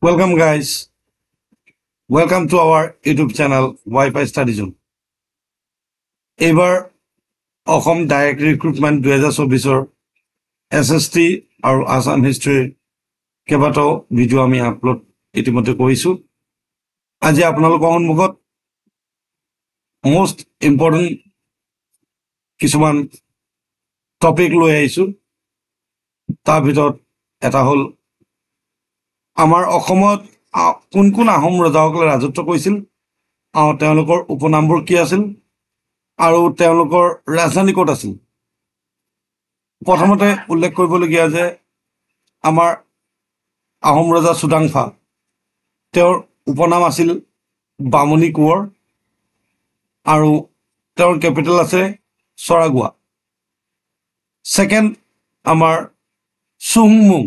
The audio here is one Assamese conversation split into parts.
Welcome, guys. Welcome to our YouTube channel, Wi-Fi Study Zone. এইবাৰ অসম ডাইৰেক্ট ৰিক্ৰুটমেণ্ট 2024 SST আৰু আসাম হিষ্ট্ৰীৰ কেইবাটাও ভিডিঅ' আমি আপলোড ইতিমধ্যে কৰিছোঁ। আজি আপোনালোকৰ সন্মুখত মোষ্ট ইম্পৰ্টেণ্ট কিছুমান টপিক লৈ আহিছোঁ। তাৰ ভিতৰত এটা হ'ল আমাৰ অসমত কোন কোন আহোম ৰজাসকলে ৰাজত্ব কৰিছিল, তেওঁলোকৰ উপনামবোৰ কি আছিল আৰু তেওঁলোকৰ ৰাজধানী ক'ত আছিল। প্ৰথমতে উল্লেখ কৰিবলগীয়া যে আমাৰ আহোম ৰজা চুডাংফা, তেওঁৰ উপনাম আছিল বামুণী কোঁৱৰ আৰু তেওঁৰ কেপিটেল আছে চৰাগুৱা। ছেকেণ্ড আমাৰ চুহুংমুং,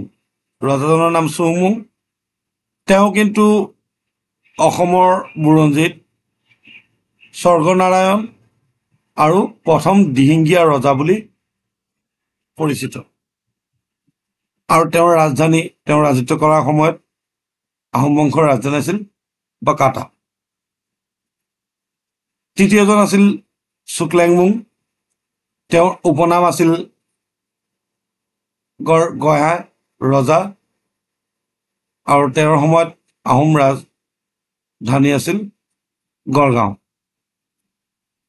ৰজাজনৰ নাম চুহুংমুং। তেওঁ কিন্তু অসমৰ বুৰঞ্জীত স্বৰ্গনাৰায়ণ আৰু প্ৰথম দিহিঙীয়া ৰজা বুলি পৰিচিত। আৰু তেওঁৰ ৰাজধানী, তেওঁ ৰাজত্ব কৰাৰ সময়ত আহোম বংশৰ ৰাজধানী আছিল বকাটা। তৃতীয়জন আছিল চুকলেংমুং। তেওঁৰ উপনাম আছিল গঢ়া ৰজা আৰু তেওঁৰ সময়ত আহোম ৰাজধানী আছিল গড়গাঁও।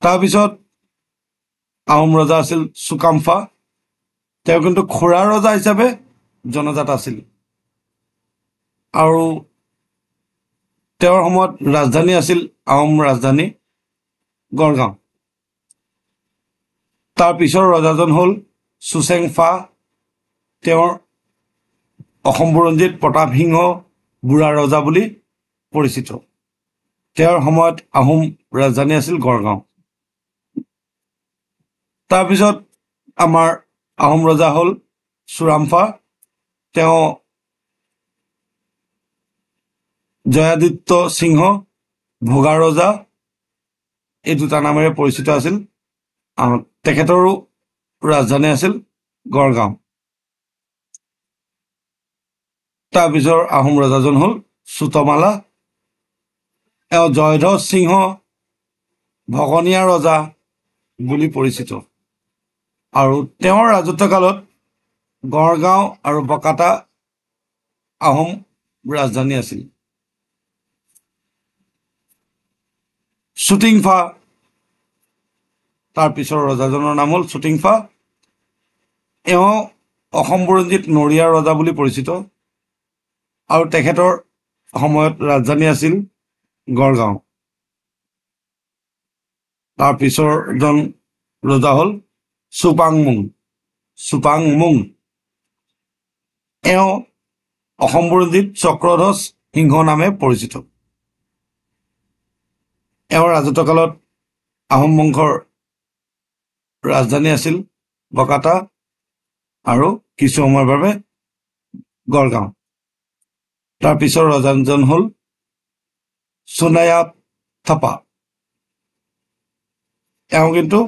তাৰপিছত আহোম ৰজা আছিল চুকাম্ফা। তেওঁ কিন্তু খুৰা ৰজা হিচাপে জনজাত আছিল আৰু তেওঁৰ সময়ত ৰাজধানী আছিল আহোম ৰাজধানী গড়গাঁও। তাৰ পিছৰ ৰজাজন হ'ল চুচেংফা। তেওঁৰ অসম বুৰঞ্জীত প্ৰতাপসিংহ বুঢ়া ৰজা বুলি পৰিচিত। তেওঁৰ সময়ত আহোম ৰাজধানী আছিল গড়গাঁও। তাৰপিছত আমাৰ আহোম ৰজা হ'ল চুৰামফা। তেওঁ জয়াদিত্য সিংহ ভোগা ৰজা এই দুটা নামেৰে পৰিচিত আছিল। তেখেতৰো ৰাজধানী আছিল গড়গাঁও। তাৰপিছৰ আহোম ৰজাজন হ'ল চুতমালা। তেওঁ জয়ধ্বজ সিংহ ভগনীয়া ৰজা বুলি পৰিচিত আৰু তেওঁৰ ৰাজত্বকালত গড়গাঁও আৰু বকাটা আহোম ৰাজধানী আছিল। চুটিংফা, তাৰ পিছৰ ৰজাজনৰ নাম হ'ল চুটিংফা। এওঁ অসম বুৰঞ্জীত নৰিয়া ৰজা বুলি পৰিচিত আৰু তেখেতৰ সময়ত ৰাজধানী আছিল গড়গাঁও। তাৰ পিছৰজন ৰজা হ'ল চুপাংমুং। এওঁ অসম বুৰঞ্জীত চক্ৰধ্বজ সিংহ নামে পৰিচিত। এওঁৰ ৰাজত্বকালত আহোম বংশৰ ৰাজধানী আছিল বকাটা আৰু কিছু সময়ৰ বাবে গড়গাঁও। তাৰ পিছৰ ৰজাজন হ'ল সোণায়াত থাপা। এওঁ কিন্তু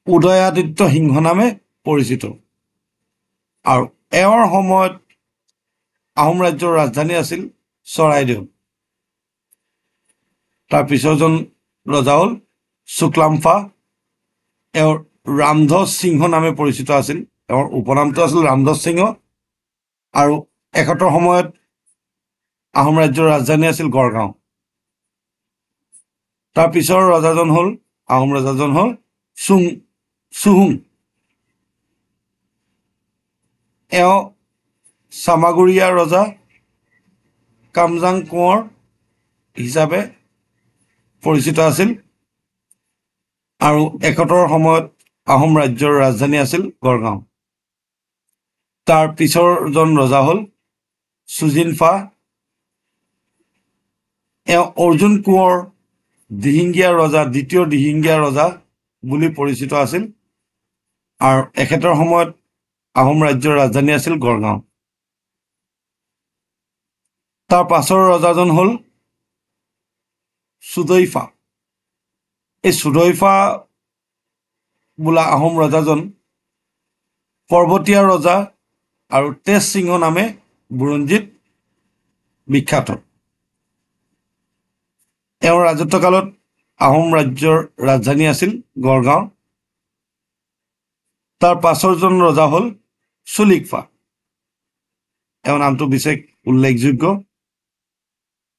উদয়াদিত্য সিংহ নামে পৰিচিত আৰু এওঁৰ সময়ত আহোম ৰাজ্যৰ ৰাজধানী আছিল চৰাইদেউ। তাৰ পিছৰজন ৰজা হ'ল চুকলামফা। এওঁৰ ৰামধ্বজ সিংহ নামে পৰিচিত আছিল। এওঁৰ উপনামটো আছিল ৰামধ্বজ সিংহ আৰু এখেতৰ সময়ত আহোম ৰাজ্যৰ ৰাজধানী আছিল গড়গাঁও। তাৰ পিছৰ আহোম ৰজাজন হ'ল চুহুং। এওঁ চামাগুৰিয়া ৰজা কামজাং কোঁৱৰ হিচাপে পৰিচিত আছিল আৰু এখেতৰ সময়ত আহোম ৰাজ্যৰ ৰাজধানী আছিল গড়গাঁও। তাৰ পিছৰজন ৰজা হ'ল চুজিনফা। এওঁ অৰ্জুন কোঁৱৰ দ্বিতীয় দিহিঙীয়া ৰজা বুলি পৰিচিত আছিল আৰু এখেতৰ সময়ত আহোম ৰাজ্যৰ ৰাজধানী আছিল গড়গাঁও। তাৰ পাছৰ ৰজাজন হ'ল চুদৈফা। এই চুদৈফা বোলা আহোম ৰজাজন পৰ্বতীয়া ৰজা আৰু তেজ সিংহ নামে বুৰঞ্জীত বিখ্যাত এওঁৰ ৰাজত্বকালত আহোম ৰাজ্যৰ ৰাজধানী আছিল গড়গাঁও তাৰ পাছৰজন ৰজা হ'ল চুলিকফা এওঁৰ নামটো বিশেষ উল্লেখযোগ্য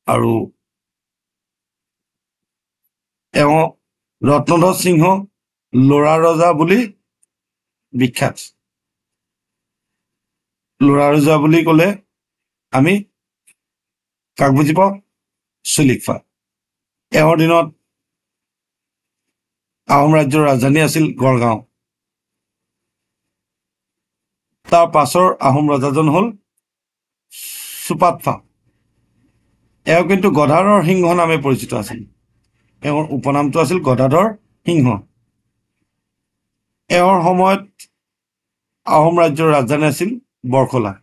আৰু এওঁ ৰত্নধৰ সিংহ ল'ৰা ৰজা বুলি বিখ্যাত ল'ৰা ৰজা বুলি ক'লে আমি কাক বুজি পাওঁ চুলিকফা এওঁৰ দিনত আহোম ৰাজ্যৰ ৰাজধানী আছিল গড়গাঁও তাৰ পাছৰ আহোম ৰজাজন হ'ল চুপাতফা এওঁ কিন্তু গদাধৰ সিংহ নামে পৰিচিত আছিল এওঁৰ উপনামটো আছিল গদাধৰ সিংহ এওঁৰ সময়ত আহোম ৰাজ্যৰ ৰাজধানী আছিল বৰখলা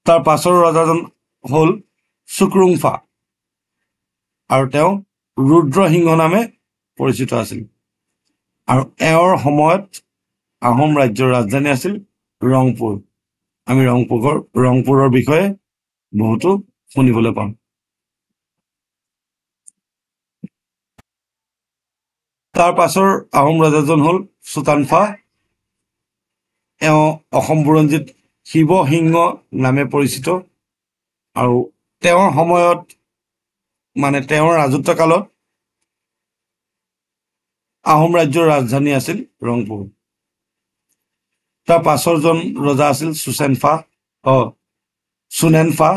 তাৰ পাছৰ ৰজাজন হ'ল চুকৰুংফা আৰু তেওঁ ৰুদ্ৰ সিংহ নামে পৰিচিত আছিল আৰু এওঁৰ সময়ত আহোম ৰাজ্যৰ ৰাজধানী আছিল ৰংপুৰ আমি ৰংপুৰৰ বিষয়ে বহুতো শুনিবলৈ পাম তাৰ পাছৰ আহোম ৰজাজন হ'ল চুতানফা এওঁ অসম বুৰঞ্জীত শিৱসিংহ নামে পৰিচিত আৰু তেওঁৰ সময়ত মানে তেওঁৰ ৰাজত্বকালত আহোম ৰাজ্যৰ ৰাজধানী আছিল ৰংপুৰ তাৰ পাছৰজন ৰজা আছিল চুনেনফা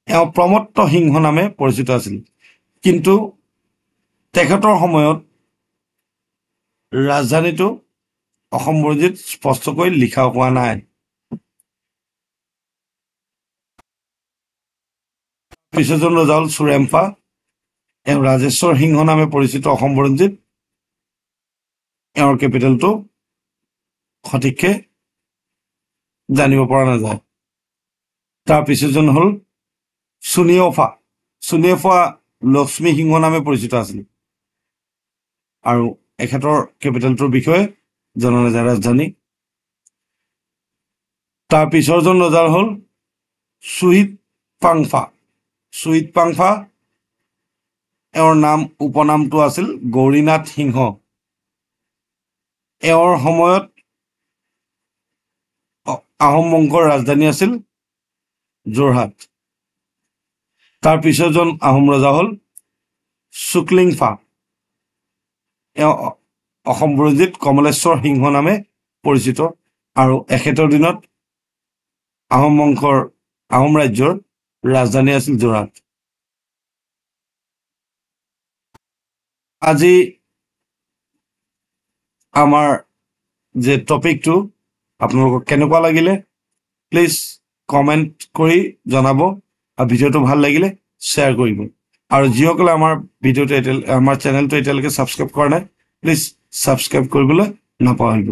এওঁ প্ৰমত্ত সিংহ নামে পৰিচিত আছিল কিন্তু তেখেতৰ সময়ত ৰাজধানীটো অসম বুৰঞ্জীত স্পষ্টকৈ লিখা হোৱা নাই পিছৰজন ৰজা হ'ল চুৰেমফা এওঁ ৰাজেশ্বৰ সিংহ নামে পৰিচিত অসম বুৰঞ্জীত এওঁৰ কেপিটেলটো সঠিককৈ জানিব পৰা নাযায় তাৰ পিছৰজন হ'ল চুনিয়ফা লক্ষ্মী সিংহ নামে পৰিচিত আছিল আৰু এখেতৰ কেপিটেলটোৰ বিষয়ে জনা নাযায় ৰাজধানী তাৰ পিছৰজন ৰজাৰ হ'ল চুইটপাংফা এওঁৰ উপনামটো আছিল গৌৰীনাথ সিংহ এওঁৰ সময়ত আহোম বংশৰ ৰাজধানী আছিল যোৰহাট তাৰ পিছৰজন আহোম ৰজা হ'ল শুক্লিংফা এওঁ অসম বুৰঞ্জীত কমলেশ্বৰ সিংহ নামে পৰিচিত আৰু এখেতৰ দিনত আহোম ৰাজ্যৰ ৰাজধানী আছিল যোৰহাট আজি আমাৰ যে টপিকটো আপোনালোকক কেনেকুৱা লাগিলে প্লিজ কমেণ্ট কৰি জনাব আৰু ভিডিঅ'টো ভাল লাগিলে শ্বেয়াৰ কৰিব আৰু যিসকলে আমাৰ চেনেলটো এতিয়ালৈকে ছাবস্ক্ৰাইব কৰা নাই প্লিজ ছাবস্ক্ৰাইব কৰিবলৈ নাপাহৰিব